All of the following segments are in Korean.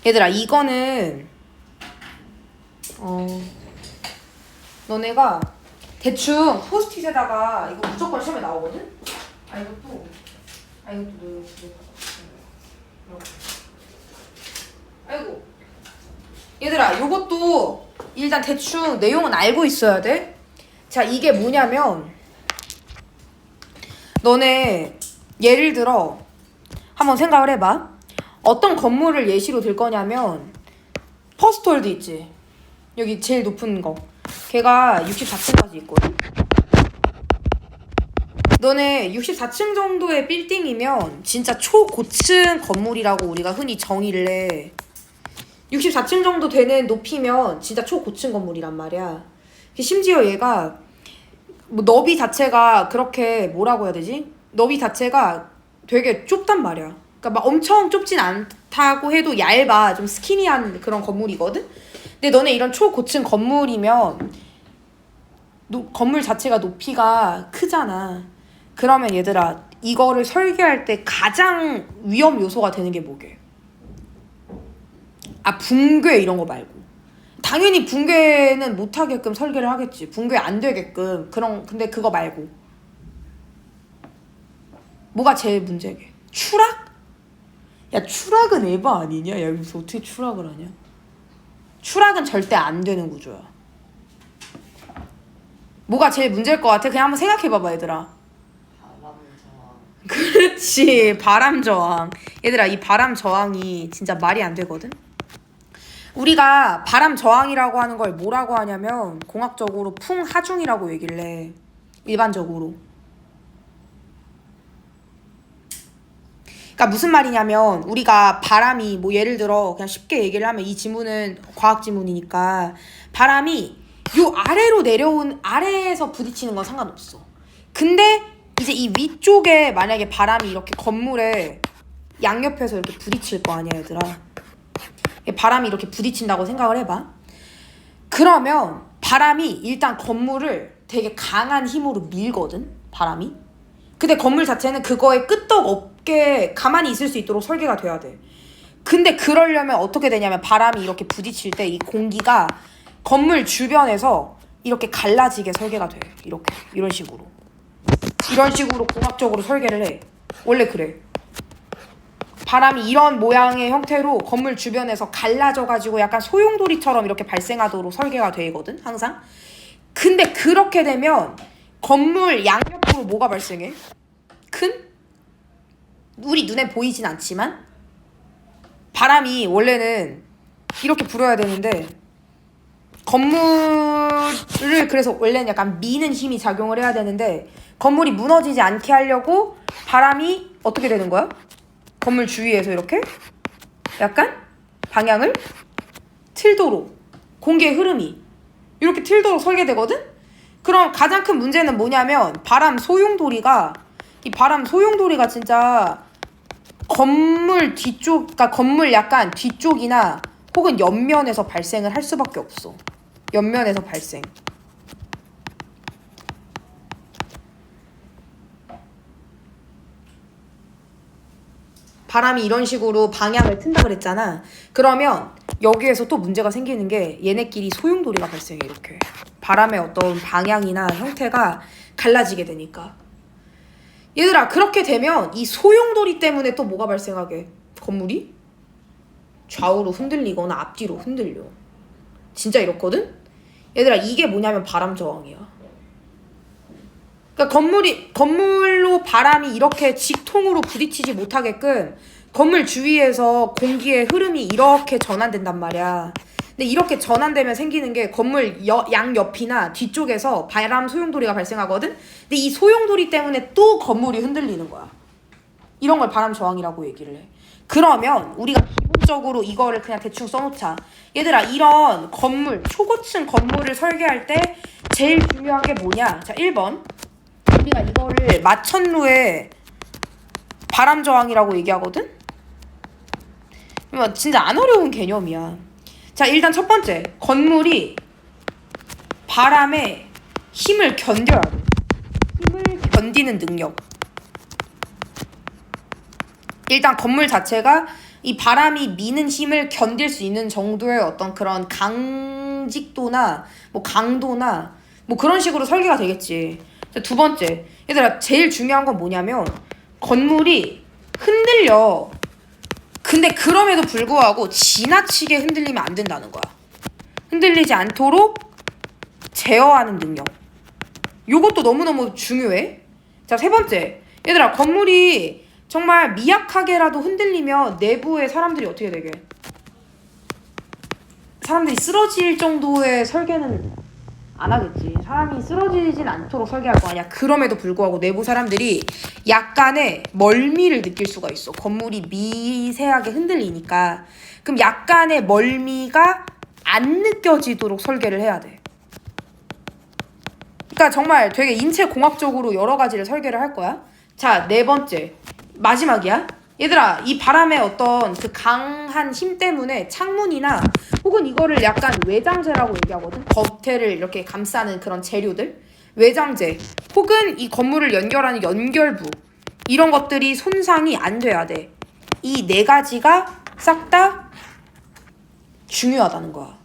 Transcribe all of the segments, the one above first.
얘들아 이거는 너네가 대충 포스트잇에다가 이거 무조건 시험에 나오거든? 이것도 아이고 얘들아 요것도 일단 대충 내용은 알고 있어야 돼. 자 이게 뭐냐면 너네 예를 들어 한번 생각을 해봐. 어떤 건물을 예시로 들 거냐면 퍼스트월드 있지? 여기 제일 높은 거 걔가 64층까지 있거든? 너네 64층 정도의 빌딩이면 진짜 초고층 건물이라고 우리가 흔히 정의를 해. 64층 정도 되는 높이면 진짜 초고층 건물이란 말이야. 심지어 얘가 뭐 너비 자체가 그렇게 뭐라고 해야 되지? 너비 자체가 되게 좁단 말이야. 그러니까 막 엄청 좁진 않다고 해도 얇아. 좀 스키니한 그런 건물이거든? 근데 너네 이런 초고층 건물이면 건물 자체가 높이가 크잖아. 그러면 얘들아 이거를 설계할 때 가장 위험 요소가 되는 게 뭐게? 붕괴 이런 거 말고. 당연히 붕괴는 못하게끔 설계를 하겠지. 붕괴 안 되게끔. 근데 그거 말고. 뭐가 제일 문제게? 추락? 야 추락은 에바 아니냐? 야 여기서 어떻게 추락을 하냐? 추락은 절대 안 되는 구조야. 뭐가 제일 문제일 것 같아? 그냥 한번 생각해봐봐 얘들아. 바람 저항. 그렇지 바람 저항. 얘들아 이 바람 저항이 진짜 말이 안 되거든? 우리가 바람 저항이라고 하는 걸 뭐라고 하냐면 공학적으로 풍하중이라고 얘기를 해. 일반적으로. 그러니까 무슨 말이냐면 우리가 바람이 뭐 예를 들어 그냥 쉽게 얘기를 하면 이 지문은 과학 지문이니까 바람이 요 아래로 내려온 아래에서 부딪히는 건 상관없어. 근데 이제 이 위쪽에 만약에 바람이 이렇게 건물에 양옆에서 이렇게 부딪힐 거 아니야 얘들아. 바람이 이렇게 부딪힌다고 생각을 해봐. 그러면 바람이 일단 건물을 되게 강한 힘으로 밀거든 바람이. 근데 건물 자체는 그거에 끄떡없게 가만히 있을 수 있도록 설계가 돼야 돼. 근데 그러려면 어떻게 되냐면 바람이 이렇게 부딪힐 때 이 공기가 건물 주변에서 이렇게 갈라지게 설계가 돼. 이런 식으로 공학적으로 설계를 해. 원래 그래. 바람이 이런 모양의 형태로 건물 주변에서 갈라져가지고 약간 소용돌이처럼 이렇게 발생하도록 설계가 되거든 항상. 근데 그렇게 되면 건물 양옆으로 뭐가 발생해? 우리 눈에 보이진 않지만 바람이 원래는 이렇게 불어야 되는데 건물을 그래서 원래는 약간 미는 힘이 작용을 해야 되는데 건물이 무너지지 않게 하려고 바람이 어떻게 되는 거야? 건물 주위에서 이렇게 약간 방향을 틀도록 공기의 흐름이 이렇게 틀도록 설계되거든? 그럼 가장 큰 문제는 뭐냐면 바람 소용돌이가 진짜 건물 뒤쪽, 그러니까 건물 약간 뒤쪽이나 혹은 옆면에서 발생을 할 수밖에 없어. 옆면에서 발생. 바람이 이런 식으로 방향을 튼다 그랬잖아. 그러면 여기에서 또 문제가 생기는 게 얘네끼리 소용돌이가 발생해. 이렇게 바람의 어떤 방향이나 형태가 갈라지게 되니까. 얘들아 그렇게 되면 이 소용돌이 때문에 또 뭐가 발생하게? 건물이 좌우로 흔들리거나 앞뒤로 흔들려. 진짜 이렇거든? 얘들아 이게 뭐냐면 바람 저항이야. 그러니까 건물로 바람이 이렇게 직통으로 부딪히지 못하게끔 건물 주위에서 공기의 흐름이 이렇게 전환된단 말이야. 근데 이렇게 전환되면 생기는 게 건물 양옆이나 뒤쪽에서 바람 소용돌이가 발생하거든? 근데 이 소용돌이 때문에 또 건물이 흔들리는 거야. 이런 걸 바람 저항이라고 얘기를 해. 그러면 우리가 기본적으로 이거를 그냥 대충 써놓자. 얘들아 이런 건물, 초고층 건물을 설계할 때 제일 중요한 게 뭐냐? 자 1번 우리가 이거를 마천루의 바람 저항이라고 얘기하거든? 진짜 안 어려운 개념이야. 자 일단 첫 번째 건물이 바람에 힘을 견뎌야 돼. 힘을 견디는 능력. 일단 건물 자체가 이 바람이 미는 힘을 견딜 수 있는 정도의 어떤 그런 강직도나 뭐 강도나 뭐 그런 식으로 설계가 되겠지. 두 번째, 얘들아 제일 중요한 건 뭐냐면 건물이 흔들려. 근데 그럼에도 불구하고 지나치게 흔들리면 안 된다는 거야. 흔들리지 않도록 제어하는 능력. 요것도 너무너무 중요해. 자, 세 번째, 얘들아 건물이 정말 미약하게라도 흔들리면 내부의 사람들이 어떻게 되게? 사람들이 쓰러질 정도의 설계는 안 하겠지. 사람이 쓰러지진 않도록 설계할 거 아니야. 그럼에도 불구하고 내부 사람들이 약간의 멀미를 느낄 수가 있어. 건물이 미세하게 흔들리니까. 그럼 약간의 멀미가 안 느껴지도록 설계를 해야 돼. 그러니까 정말 되게 인체공학적으로 여러 가지를 설계를 할 거야. 자, 네 번째. 마지막이야. 얘들아 이 바람의 어떤 그 강한 힘 때문에 창문이나 혹은 이거를 약간 외장재라고 얘기하거든. 겉에를 이렇게 감싸는 그런 재료들, 외장재 혹은 이 건물을 연결하는 연결부, 이런 것들이 손상이 안 돼야 돼. 이 네 가지가 싹 다 중요하다는 거야,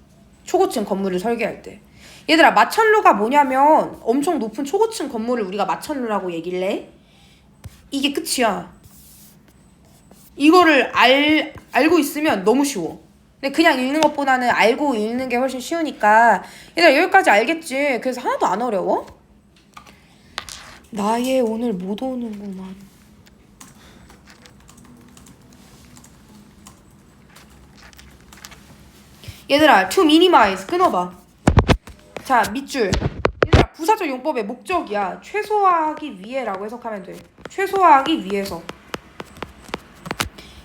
초고층 건물을 설계할 때. 얘들아 마천루가 뭐냐면 엄청 높은 초고층 건물을 우리가 마천루라고 얘기를 해. 이게 끝이야. 이거를 알고 있으면 너무 쉬워. 근데 그냥 읽는 것보다는 알고 읽는 게 훨씬 쉬우니까 얘들아 여기까지 알겠지? 그래서 하나도 안 어려워? 나의 오늘 못 오는구만. 얘들아 to minimize 끊어봐. 자, 밑줄. 얘들아 부사적 용법의 목적이야 최소화하기 위해라고 해석하면 돼. 최소화하기 위해서.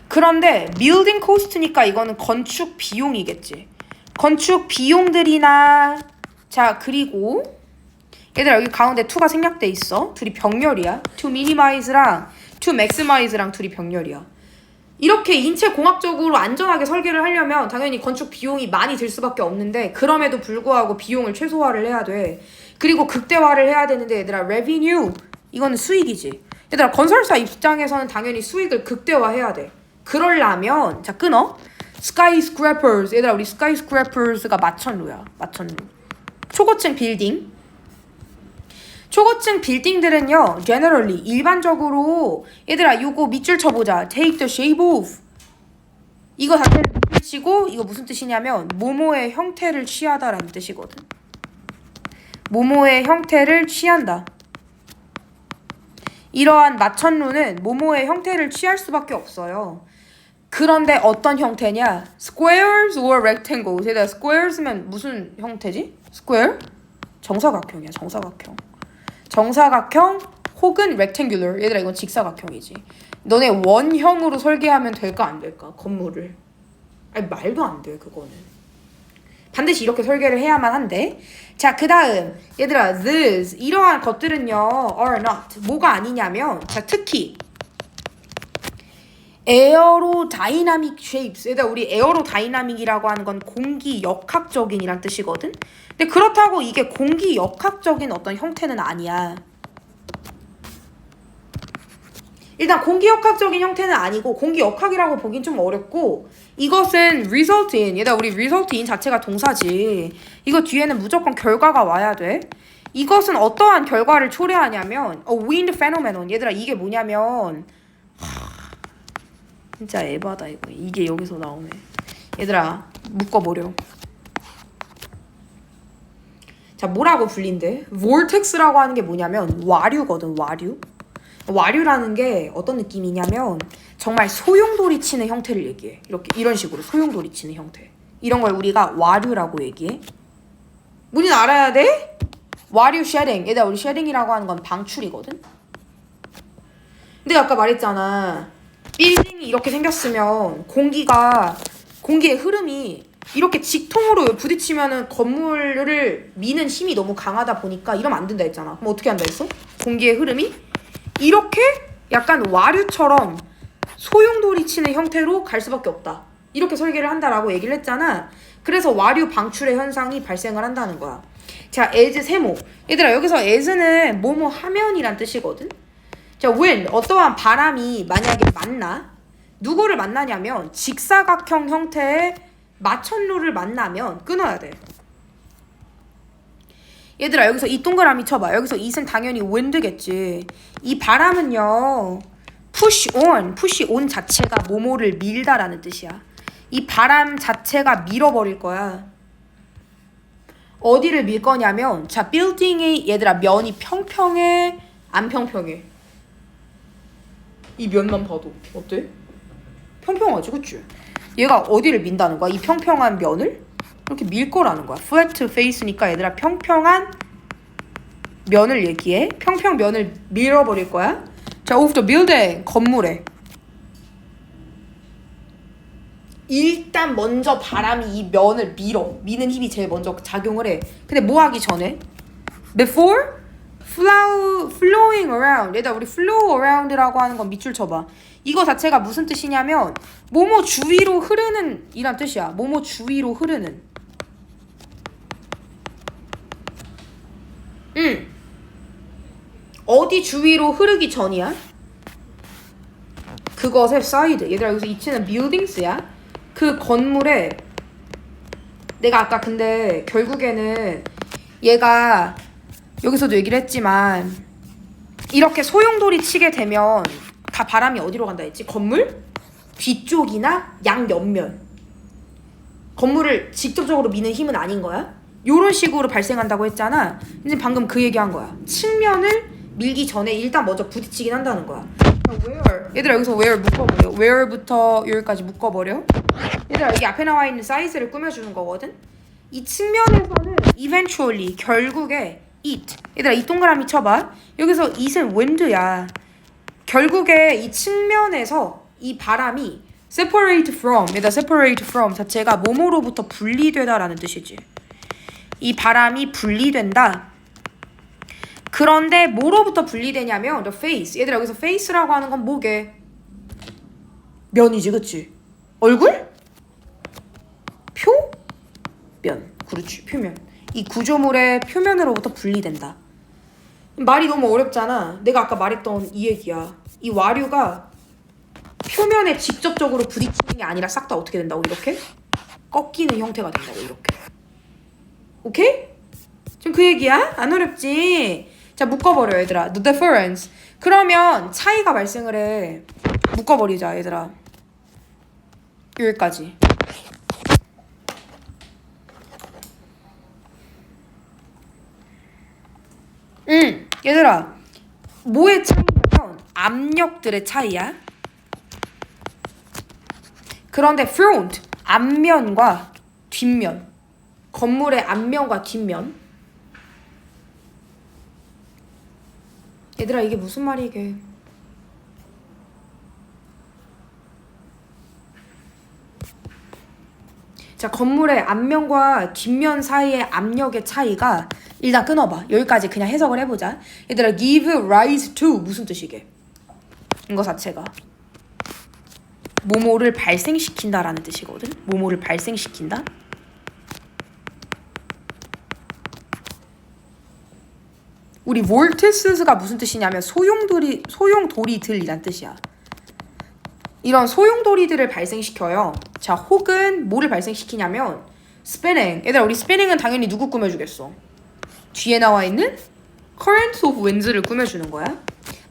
그런데 building cost니까 이거는 건축 비용이겠지. 건축 비용들이나. 자, 그리고 얘들아 여기 가운데 to가 생략돼 있어. 둘이 병렬이야. to minimize랑 to maximize랑 둘이 병렬이야. 이렇게 인체공학적으로 안전하게 설계를 하려면 당연히 건축 비용이 많이 들 수밖에 없는데 그럼에도 불구하고 비용을 최소화를 해야 돼. 그리고 극대화를 해야 되는데 얘들아 revenue, 이거는 수익이지. 얘들아 건설사 입장에서는 당연히 수익을 극대화해야 돼. 그러려면 자 끊어. skyscrapers. 얘들아 우리 skyscrapers가 마천루야. 마천루. 초고층 빌딩. 초고층 빌딩들은요 generally 일반적으로 얘들아 요거 밑줄 쳐보자. take the shape of. 이거 자체를 밑줄 치고 이거 무슨 뜻이냐면 모모의 형태를 취하다라는 뜻이거든. 모모의 형태를 취한다. 이러한 마천루는 모모의 형태를 취할 수밖에 없어요. 그런데 어떤 형태냐? squares or rectangles. 얘들아 squares면 무슨 형태지? square? 정사각형이야. 정사각형. 정사각형 혹은 rectangular. 얘들아 이건 직사각형이지. 너네 원형으로 설계하면 될까 안 될까? 건물을. 아니 말도 안 돼 그거는. 반드시 이렇게 설계를 해야만 한대. 자, 그 다음 얘들아 this, 이러한 것들은요 are not, 뭐가 아니냐면 자 특히 에어로다이나믹 shapes. 얘들아 우리 에어로다이나믹이라고 하는 건 공기 역학적인이란 뜻이거든. 근데 그렇다고 이게 공기 역학적인 어떤 형태는 아니야. 일단 공기 역학적인 형태는 아니고 공기 역학이라고 보긴 좀 어렵고 이것은 result in. 얘들아 우리 result in 자체가 동사지. 이거 뒤에는 무조건 결과가 와야 돼. 이것은 어떠한 결과를 초래하냐면 wind phenomenon. 얘들아 이게 뭐냐면 진짜 에바다 이거. 이게 여기서 나오네. 얘들아 묶어버려. 자, 뭐라고 불린대? vortex라고 하는 게 뭐냐면 와류거든. 와류. 와류라는 게 어떤 느낌이냐면 정말 소용돌이 치는 형태를 얘기해. 이렇게 이런 식으로 소용돌이 치는 형태. 이런 걸 우리가 와류라고 얘기해. 우리는 알아야 돼? 와류 쉐딩. 얘들아 우리 쉐딩이라고 하는 건 방출이거든. 근데 아까 말했잖아. 빌딩이 이렇게 생겼으면 공기의 흐름이 이렇게 직통으로 부딪히면은 건물을 미는 힘이 너무 강하다 보니까 이러면 안 된다 했잖아. 그럼 어떻게 한다 했어? 공기의 흐름이 이렇게 약간 와류처럼 소용돌이 치는 형태로 갈 수밖에 없다. 이렇게 설계를 한다라고 얘기를 했잖아. 그래서 와류 방출의 현상이 발생을 한다는 거야. 자, as 세모. 얘들아 여기서 as는 뭐뭐 하면이란 뜻이거든. 자, when 어떠한 바람이 만약에 만나. 누구를 만나냐면 직사각형 형태의 마천루를 만나면 끊어야 돼. 얘들아 여기서 이 동그라미 쳐봐. 여기서 it은 당연히 wind겠지. 이 바람은요 push on 자체가 뭐뭐를 밀다라는 뜻이야. 이 바람 자체가 밀어버릴 거야. 어디를 밀 거냐면 자 빌딩이 얘들아 면이 평평해 안 평평해? 이 면만 봐도 어때? 평평하지 그치? 얘가 어디를 민다는 거야? 이 평평한 면을 이렇게 밀 거라는 거야. flat face니까 얘들아 평평한 면을 얘기해. 평평 면을 밀어버릴 거야. 자 of the building 건물에 일단 먼저 바람이 이 면을 미는 힘이 제일 먼저 작용을 해. 근데 뭐 하기 전에? Before flowing around. 얘들아 우리 flow around라고 하는 건 밑줄 쳐봐. 이거 자체가 무슨 뜻이냐면 뭐뭐 주위로 흐르는 이란 뜻이야. 뭐뭐 주위로 흐르는. 어디 주위로 흐르기 전이야? 그것의 사이드. 얘들아 여기서 이치는 buildings야. 그 건물에 내가 아까 근데 결국에는 얘가 여기서도 얘기를 했지만 이렇게 소용돌이 치게 되면 다 바람이 어디로 간다 했지? 건물 뒤쪽이나 양 옆면. 건물을 직접적으로 미는 힘은 아닌 거야. 요런 식으로 발생한다고 했잖아. 이제 방금 그 얘기한 거야. 측면을 밀기 전에 일단 먼저 부딪히긴 한다는 거야. where. 얘들아 여기서 where 묶어버려. where부터 여기까지 묶어버려. 얘들아 여기 앞에 나와 있는 사이즈를 꾸며주는 거거든. 이 측면에서는 eventually 결국에 it. 얘들아 이 동그라미 쳐봐. 여기서 it은 wind야. 결국에 이 측면에서 이 바람이 separate from. 얘들아 separate from 자체가 뭐뭐로부터 분리되다라는 뜻이지. 이 바람이 분리된다. 그런데 뭐로부터 분리되냐면 the face. 얘들아 여기서 face라고 하는 건 뭐게? 면이지 그치? 얼굴? 표면. 그렇지 표면. 이 구조물의 표면으로부터 분리된다. 말이 너무 어렵잖아. 내가 아까 말했던 이 얘기야. 이 와류가 표면에 직접적으로 부딪히는 게 아니라 싹 다 어떻게 된다고? 이렇게 꺾이는 형태가 된다고. 이렇게. 오케이? 지금 그 얘기야? 안 어렵지? 자 묶어버려 얘들아. The difference. 그러면 차이가 발생을 해. 묶어버리자 얘들아. 여기까지. 얘들아 뭐의 차이냐면 압력들의 차이야. 그런데 front 앞면과 뒷면, 건물의 앞면과 뒷면. 얘들아 이게 무슨 말이게? 자 건물의 앞면과 뒷면 사이의 압력의 차이가 일단 끊어봐. 여기까지 그냥 해석을 해보자. 얘들아 give rise to 무슨 뜻이게? 이거 자체가 뭐뭐를 발생시킨다라는 뜻이거든. 뭐뭐를 발생시킨다. 우리 vortices가 무슨 뜻이냐면 소용돌이들이란 뜻이야. 이런 소용돌이들을 발생시켜요. 자 혹은 뭐를 발생시키냐면 spinning. 얘들아 우리 spinning은 당연히 누구 꾸며주겠어? 뒤에 나와 있는 current of winds를 꾸며주는 거야.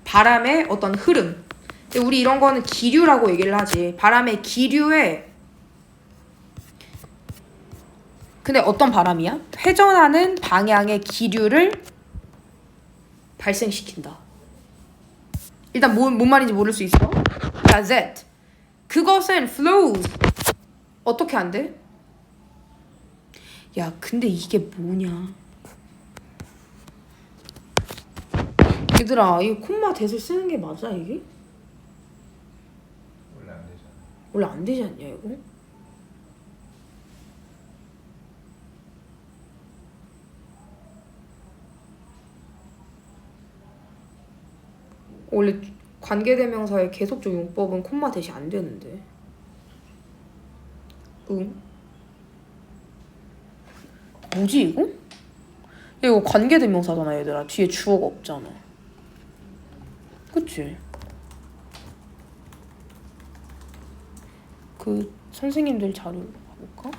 바람의 어떤 흐름. 근데 우리 이런 거는 기류라고 얘기를 하지. 바람의 기류에 근데 어떤 바람이야? 회전하는 방향의 기류를 발생시킨다. 일단 뭔 말인지 모를 수 있어. 자, that. 그것은 flows. 어떻게 안 돼? 야, 근데 이게 뭐냐? 얘들아, 이 콤마 대을 쓰는 게 맞아, 이게? 원래 안 되잖아. 원래 안 되지 않냐, 이거? 원래 관계대명사의 계속적 용법은 콤마 대시 안 되는데. 응? 뭐지 이거? 야, 이거 관계대명사잖아 얘들아. 뒤에 주어가 없잖아. 그치? 그 선생님들 자료를 봐볼까?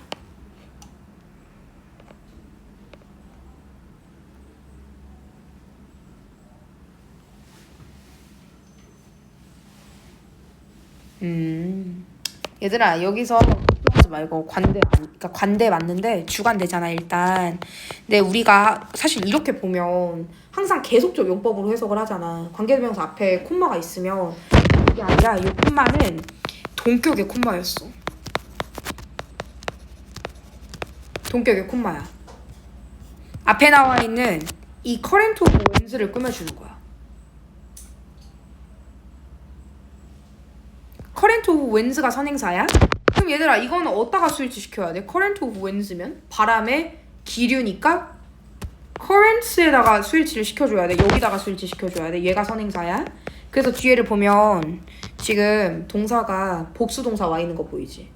얘들아 여기서 걱정하지 말고 그러니까 관대 맞는데 주관대잖아 일단. 근데 우리가 사실 이렇게 보면 항상 계속적 용법으로 해석을 하잖아. 관계대명사 앞에 콤마가 있으면 그게 아니라 이 콤마는 동격의 콤마였어. 동격의 콤마야. 앞에 나와 있는 이 current of when's를 꾸며주는 거야. current of when's가 선행사야? 그럼 얘들아 이거는 어디다가 스위치 시켜야 돼? current of when's면 바람의 기류니까 currents에다가 스위치를 시켜줘야 돼. 여기다가 스위치 시켜줘야 돼. 얘가 선행사야. 그래서 뒤에를 보면 지금 동사가 복수동사 와 있는 거 보이지?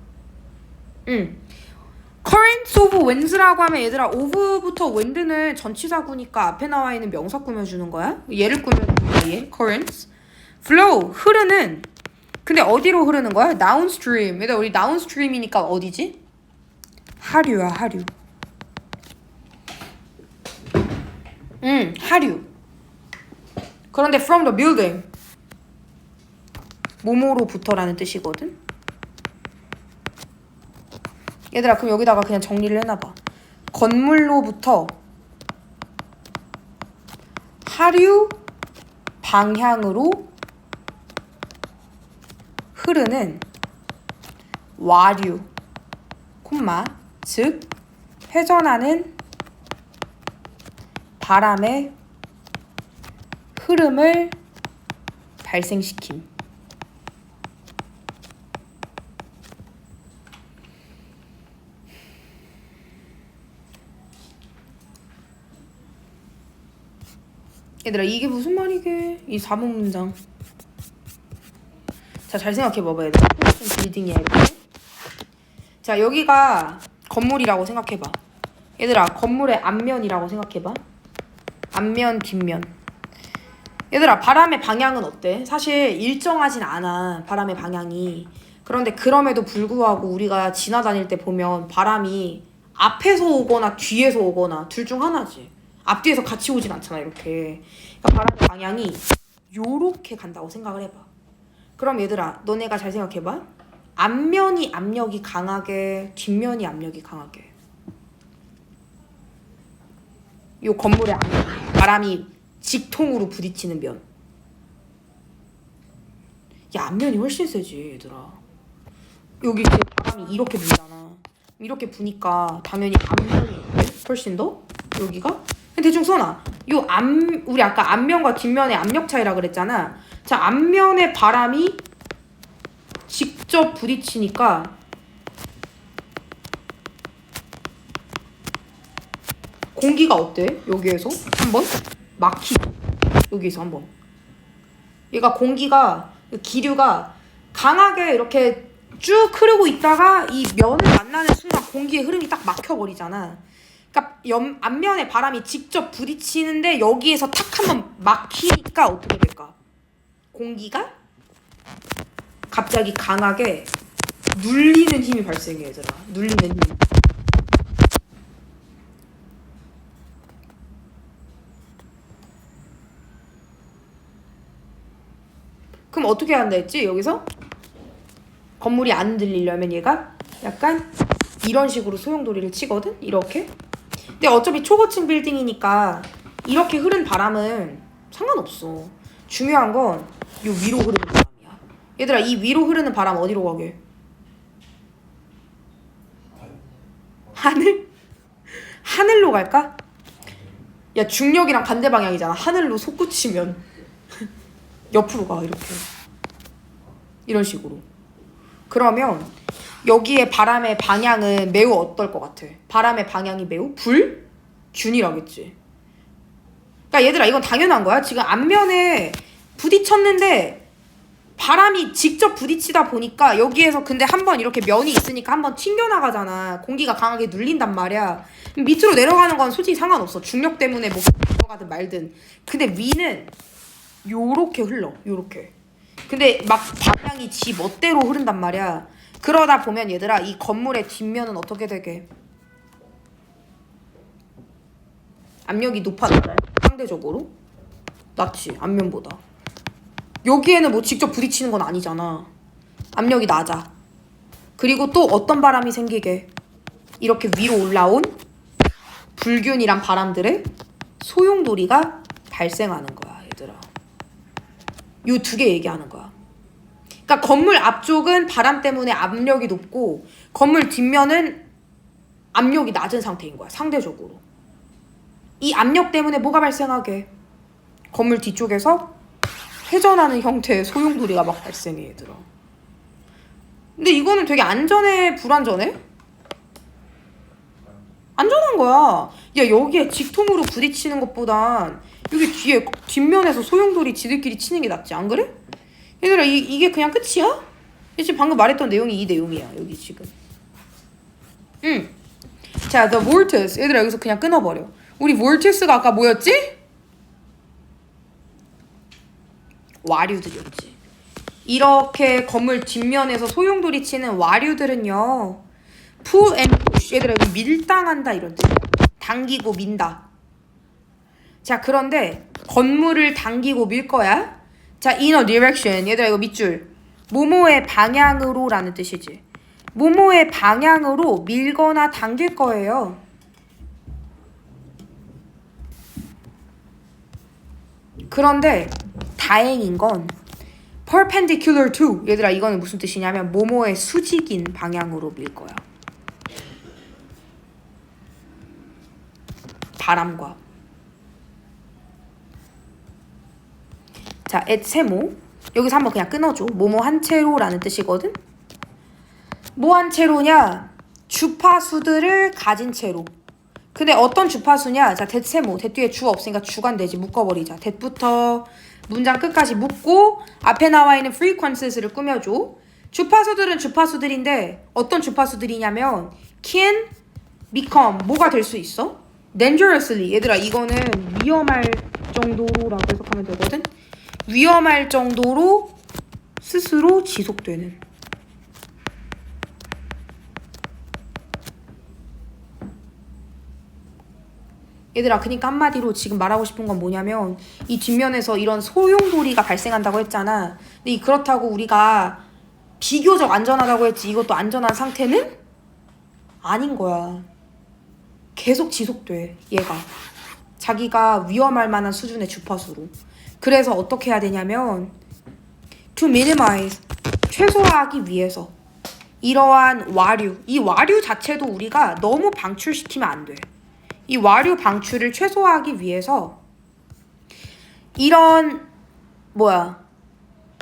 currents of when's라고 하면 얘들아 of부터 when는 전치사구니까 앞에 나와 있는 명사 꾸며주는 거야. 얘를 꾸며주는 거야. 얘 currents. flow 흐르는. 근데 어디로 흐르는 거야? downstream. 얘들아 우리 downstream이니까 어디지? 하류야 하류. 하류. 그런데 from the building 뭐뭐로부터라는 뜻이거든. 얘들아 그럼 여기다가 그냥 정리를 해놔봐. 건물로부터 하류 방향으로 흐르는 와류, 콤마, 즉 회전하는 바람의 흐름을 발생시킴. 얘들아 이게 무슨 말이게? 이 4번 문장. 자, 잘 생각해봐봐 얘들아. 빌딩이야 이렇게. 자, 여기가 건물이라고 생각해봐. 얘들아 건물의 앞면이라고 생각해봐. 앞면, 뒷면. 얘들아 바람의 방향은 어때? 사실 일정하진 않아 바람의 방향이. 그런데 그럼에도 불구하고 우리가 지나다닐 때 보면 바람이 앞에서 오거나 뒤에서 오거나 둘 중 하나지. 앞뒤에서 같이 오진 않잖아 이렇게. 그러니까 바람의 방향이 요렇게 간다고 생각을 해봐. 그럼 얘들아 너네가 잘 생각해봐. 앞면이 압력이 강하게 뒷면이 압력이 강하게. 요 건물의 바람이 직통으로 부딪히는 면. 야 앞면이 훨씬 세지 얘들아. 여기 이렇게 바람이 이렇게 불잖아. 이렇게 부니까 당연히 앞면이 훨씬 더 여기가. 대충 써놔. 우리 아까 앞면과 뒷면의 압력 차이라 그랬잖아. 자, 앞면의 바람이 직접 부딪히니까 공기가 어때? 여기에서 한번 막히. 여기서 한번. 얘가 공기가 기류가 강하게 이렇게 쭉 흐르고 있다가 이 면을 만나는 순간 공기의 흐름이 딱 막혀버리잖아. 그러니까 앞면에 바람이 직접 부딪히는데 여기에서 탁 한번 막히니까 어떻게 될까? 공기가 갑자기 강하게 눌리는 힘이 발생해 얘들아. 눌리는 힘. 그럼 어떻게 한다 했지? 여기서 건물이 안 들리려면 얘가 약간 이런 식으로 소용돌이를 치거든? 이렇게. 근데 어차피 초고층 빌딩이니까 이렇게 흐른 바람은 상관없어. 중요한 건 요 위로 흐르는 바람이야. 얘들아 이 위로 흐르는 바람 어디로 가게? 하늘? 하늘로 갈까? 야 중력이랑 반대 방향이잖아. 하늘로 솟구치면 옆으로 가 이렇게. 이런 식으로. 그러면 여기에 바람의 방향은 매우 어떨 것 같아? 바람의 방향이 매우 불균이라겠지. 그러니까 얘들아 이건 당연한 거야. 지금 앞면에 부딪혔는데 바람이 직접 부딪히다 보니까 여기에서 근데 한번 이렇게 면이 있으니까 한번 튕겨나가잖아. 공기가 강하게 눌린단 말이야. 밑으로 내려가는 건 솔직히 상관없어. 중력 때문에 뭐 내려가든 말든. 근데 위는 요렇게 흘러. 요렇게. 근데 막 방향이 지 멋대로 흐른단 말이야. 그러다 보면 얘들아 이 건물의 뒷면은 어떻게 되게? 압력이 높아져요. 상대적으로. 낮지 앞면보다. 여기에는 뭐 직접 부딪히는 건 아니잖아. 압력이 낮아. 그리고 또 어떤 바람이 생기게? 이렇게 위로 올라온 불균이란 바람들의 소용돌이가 발생하는 거야 얘들아. 요 두 개 얘기하는 거야. 그러니까 건물 앞쪽은 바람 때문에 압력이 높고 건물 뒷면은 압력이 낮은 상태인 거야 상대적으로. 이 압력 때문에 뭐가 발생하게? 건물 뒤쪽에서 회전하는 형태의 소용돌이가 막 발생해 얘들아. 근데 이거는 되게 안전해 불안전해? 안전한 거야. 야 여기에 직통으로 부딪히는 것보단 여기 뒤에 뒷면에서 소용돌이 지들끼리 치는 게 낫지 안 그래? 얘들아 이게 그냥 끝이야? 지금 방금 말했던 내용이 이 내용이야 여기 지금. 자, the vortex. 얘들아 여기서 그냥 끊어버려. 우리 vortex가 아까 뭐였지? 와류들이었지. 이렇게 건물 뒷면에서 소용돌이 치는 와류들은요. pull and push. 얘들아 여기 밀당한다 이런 뜻이야. 당기고 민다. 자 그런데 건물을 당기고 밀 거야. 자 in a direction. 얘들아 이거 밑줄. 뭐뭐의 방향으로 라는 뜻이지. 뭐뭐의 방향으로 밀거나 당길 거예요. 그런데 다행인 건 perpendicular to. 얘들아 이거는 무슨 뜻이냐면 뭐뭐의 수직인 방향으로 밀 거야. 바람과. 자, at 세모. 여기서 한번 그냥 끊어줘. 뭐뭐 한 채로라는 뜻이거든. 뭐 한 채로냐? 주파수들을 가진 채로. 근데 어떤 주파수냐? 자, 대세모. 대 뒤에 주가 없으니까 주간 되지. 묶어버리자. 대부터 문장 끝까지 묶고 앞에 나와 있는 frequencies를 꾸며줘. 주파수들은 주파수들인데 어떤 주파수들이냐면 can become 뭐가 될 수 있어? dangerously. 얘들아 이거는 위험할 정도로라고 해석하면 되거든. 위험할 정도로 스스로 지속되는. 얘들아 그니까 한마디로 지금 말하고 싶은 건 뭐냐면 이 뒷면에서 이런 소용돌이가 발생한다고 했잖아. 근데 그렇다고 우리가 비교적 안전하다고 했지 이것도 안전한 상태는 아닌 거야. 계속 지속돼 얘가. 자기가 위험할 만한 수준의 주파수로. 그래서 어떻게 해야 되냐면 to minimize 최소화하기 위해서 이러한 와류, 이 와류 자체도 우리가 너무 방출시키면 안 돼. 이 와류 방출을 최소화하기 위해서 이런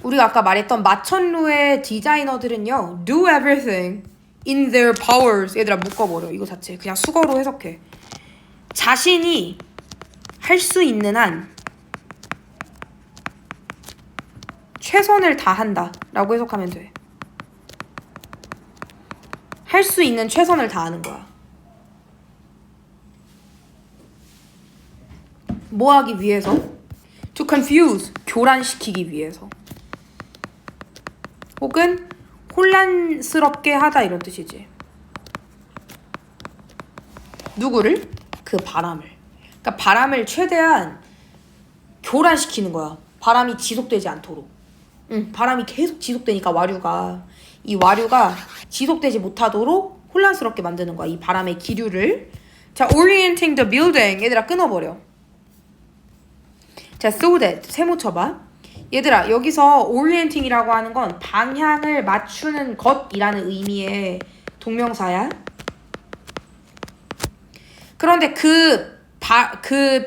우리가 아까 말했던 마천루의 디자이너들은요 do everything in their powers. 얘들아 묶어버려 이거 자체 그냥 수거로 해석해. 자신이 할 수 있는 한 최선을 다한다 라고 해석하면 돼. 할 수 있는 최선을 다하는 거야. 뭐 하기 위해서? To confuse, 교란시키기 위해서. 혹은 혼란스럽게 하다 이런 뜻이지. 누구를? 그 바람을. 그러니까 바람을 최대한 교란시키는 거야. 바람이 지속되지 않도록. 바람이 계속 지속되니까 이 와류가 지속되지 못하도록 혼란스럽게 만드는 거야. 이 바람의 기류를. 자, orienting the building. 얘들아 끊어버려. 자, so that 세모 쳐봐. 얘들아 여기서 orienting이라고 하는 건 방향을 맞추는 것이라는 의미의 동명사야. 그런데 그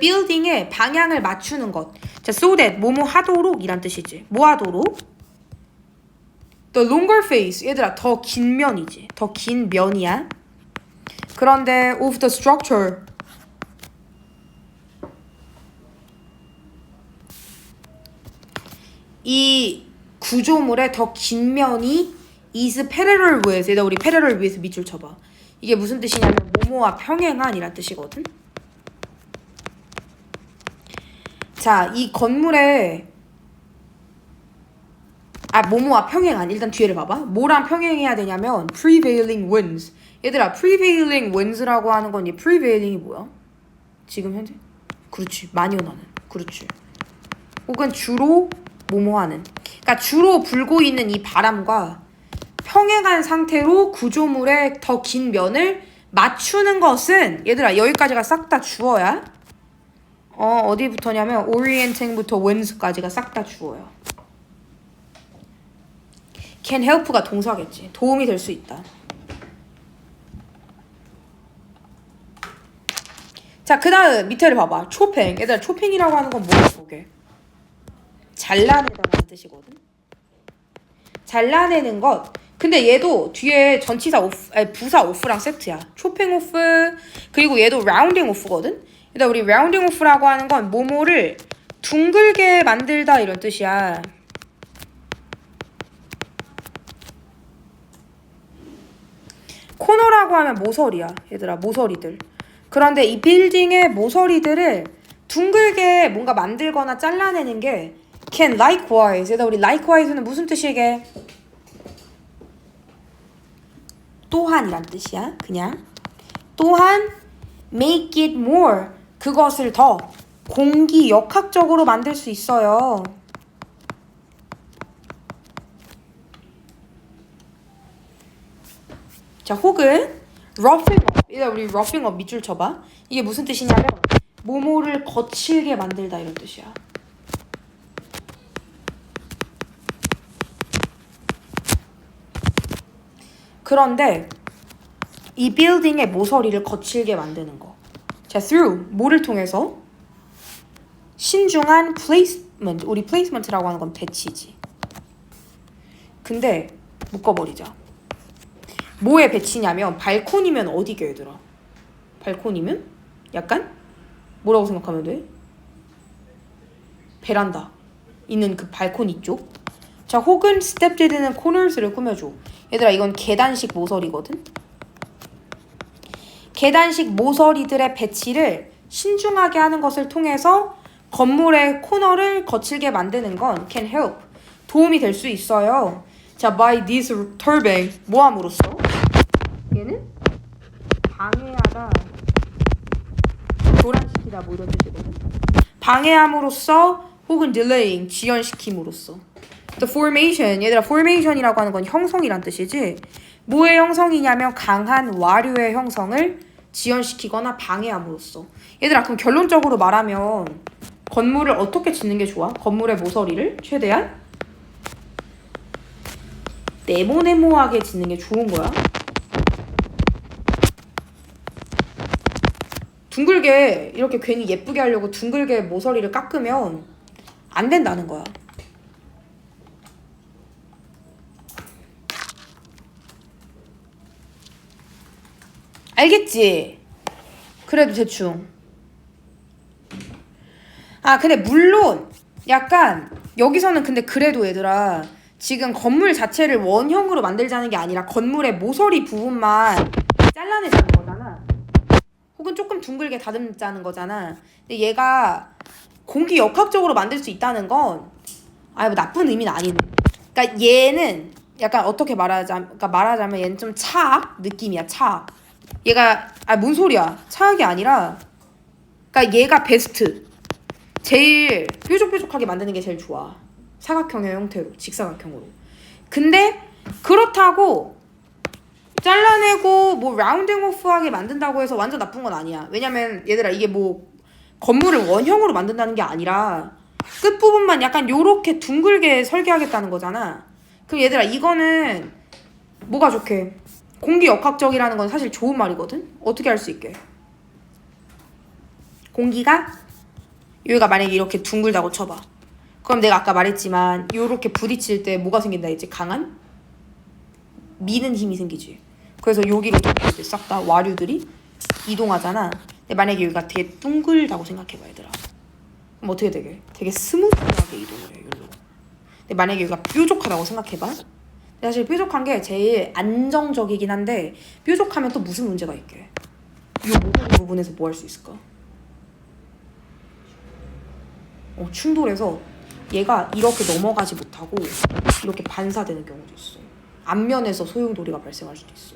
빌딩의 방향을 맞추는 것. 자, so that 뭐뭐 하도록 이란 뜻이지. 뭐 하도록? The longer face. 얘들아 더 긴 면이지. 더 긴 면이야. 그런데 of the structure. 이 구조물의 더 긴 면이 is parallel with. 얘들아 우리 parallel with 밑줄 쳐봐. 이게 무슨 뜻이냐면 뭐뭐와 평행한 이란 뜻이거든. 자, 이 건물의 뭐뭐와 평행한. 일단 뒤에를 봐봐. 뭐랑 평행해야 되냐면 prevailing winds. 얘들아, prevailing winds라고 하는 건 이 prevailing이 뭐야? 지금 현재? 그렇지. 만연하는. 그렇지. 혹은 주로 뭐뭐하는. 그러니까 주로 불고 있는 이 바람과 평행한 상태로 구조물의 더 긴 면을 맞추는 것은 얘들아 여기까지가 싹 다 주어야. 어디부터냐면 orienting부터 winds까지가 싹 다 주어요. can help가 동사겠지. 도움이 될 수 있다. 자, 그 다음 밑에를 봐봐. 초팽. 얘들아 초팽이라고 하는 건 뭐야 보게? 잘라내다라는 뜻이거든. 잘라내는 것. 근데 얘도 뒤에 전치사 오프, 아니 부사 오프랑 세트야. 초팽 오프. 그리고 얘도 라운딩 오프거든. 일단 우리 라운딩 오프라고 하는 건 뭐뭐를 둥글게 만들다 이런 뜻이야. 코너라고 하면 모서리야. 얘들아 모서리들. 그런데 이 빌딩의 모서리들을 둥글게 뭔가 만들거나 잘라내는 게 can likewise. 얘들아 우리 likewise는 무슨 뜻이게? 또한이란 뜻이야. 그냥 또한 make it more. 그것을 더 공기역학적으로 만들 수 있어요. 자, 혹은 roughing up. 일단 우리 roughing up 밑줄 쳐봐. 이게 무슨 뜻이냐면 뭐뭐를 거칠게 만들다 이런 뜻이야. 그런데 이 빌딩의 모서리를 거칠게 만드는 거. 자, through 뭐를 통해서? 신중한 placement. 우리 placement라고 하는 건 배치지. 근데 묶어버리자. 뭐에 배치냐면 발코니면 어디게 얘들아? 발코니면 약간 뭐라고 생각하면 돼? 베란다 있는 그 발코니 쪽. 자, 혹은 스텝들이는 코너스를 꾸며줘. 얘들아 이건 계단식 모서리거든. 계단식 모서리들의 배치를 신중하게 하는 것을 통해서 건물의 코너를 거칠게 만드는 건 can help. 도움이 될 수 있어요. 자, by this turbine 뭐함으로써? 얘는 방해하다, 교란시키다 뭐 이런 뜻이거든. 방해함으로써 혹은 delaying, 지연시킴으로써. The formation, 얘들아 formation이라고 하는 건 형성이란 뜻이지. 뭐의 형성이냐면 강한 와류의 형성을 지연시키거나 방해함으로써. 얘들아 그럼 결론적으로 말하면 건물을 어떻게 짓는 게 좋아? 건물의 모서리를 최대한 네모네모하게 짓는 게 좋은 거야. 둥글게 이렇게 괜히 예쁘게 하려고 둥글게 모서리를 깎으면 안 된다는 거야. 알겠지? 그래도 대충. 근데 물론 약간 여기서는 근데 그래도 얘들아 지금 건물 자체를 원형으로 만들자는 게 아니라 건물의 모서리 부분만 잘라내자는 거잖아. 혹은 조금 둥글게 다듬자는 거잖아. 근데 얘가 공기역학적으로 만들 수 있다는 건 뭐 나쁜 의미는 아닌. 그러니까 얘는 약간 어떻게 말하자면 얘는 좀 차악 느낌이야. 차악. 얘가 뭔 소리야? 차악이 아니라 그러니까 얘가 베스트. 제일 뾰족뾰족하게 만드는 게 제일 좋아. 사각형의 형태로, 직사각형으로. 근데 그렇다고 잘라내고 뭐 라운딩 오프하게 만든다고 해서 완전 나쁜 건 아니야. 왜냐면 얘들아 이게 뭐 건물을 원형으로 만든다는 게 아니라 끝부분만 약간 요렇게 둥글게 설계하겠다는 거잖아. 그럼 얘들아 이거는 뭐가 좋게? 공기역학적이라는 건 사실 좋은 말이거든. 어떻게 할 수 있게? 공기가 여기가 만약에 이렇게 둥글다고 쳐봐. 그럼 내가 아까 말했지만 요렇게 부딪힐 때 뭐가 생긴다 했지? 강한? 미는 힘이 생기지. 그래서 여기로 이제 싹 다 와류들이 이동하잖아. 근데 만약에 여기가 되게 둥글다고 생각해봐 얘들아. 그럼 어떻게 되게? 되게 스무스하게 이동을 해 여기로. 근데 만약에 여기가 뾰족하다고 생각해봐. 사실 뾰족한 게 제일 안정적이긴 한데 뾰족하면 또 무슨 문제가 있게? 이 모든 부분에서 뭐 할 수 있을까? 충돌해서 얘가 이렇게 넘어가지 못하고 이렇게 반사되는 경우도 있어. 앞면에서 소용돌이가 발생할 수도 있어.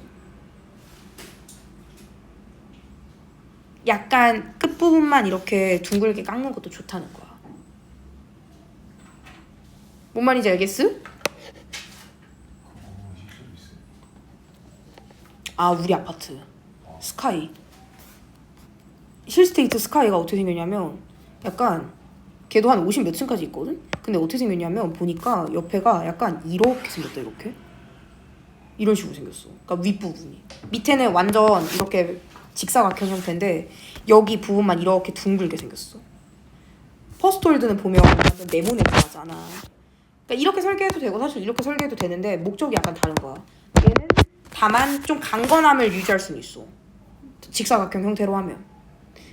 약간 끝부분만 이렇게 둥글게 깎는 것도 좋다는 거야. 뭔 말인지 알겠어? 아, 우리 아파트 스카이 힐스테이트 스카이가 어떻게 생겼냐면 약간 걔도 한 50 몇 층까지 있거든? 근데 어떻게 생겼냐면 보니까 옆에가 약간 이렇게 생겼다. 이렇게 이런 식으로 생겼어. 그러니까 윗부분이 밑에는 완전 이렇게 직사각형 형태인데 여기 부분만 이렇게 둥글게 생겼어. 퍼스트홀드는 보면 완전 네모네모하잖아. 그러니까 이렇게 설계해도 되고 사실 이렇게 설계해도 되는데 목적이 약간 다른 거야. 얘는 다만 좀 강건함을 유지할 수는 있어. 직사각형 형태로 하면.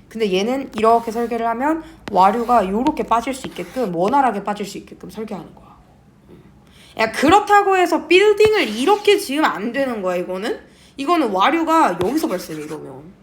근데 얘는 이렇게 설계를 하면 와류가 요렇게 빠질 수 있게끔 원활하게 빠질 수 있게끔 설계하는 거야. 야, 그렇다고 해서 빌딩을 이렇게 지으면 안 되는 거야. 이거는 와류가 여기서 발생해 이러면.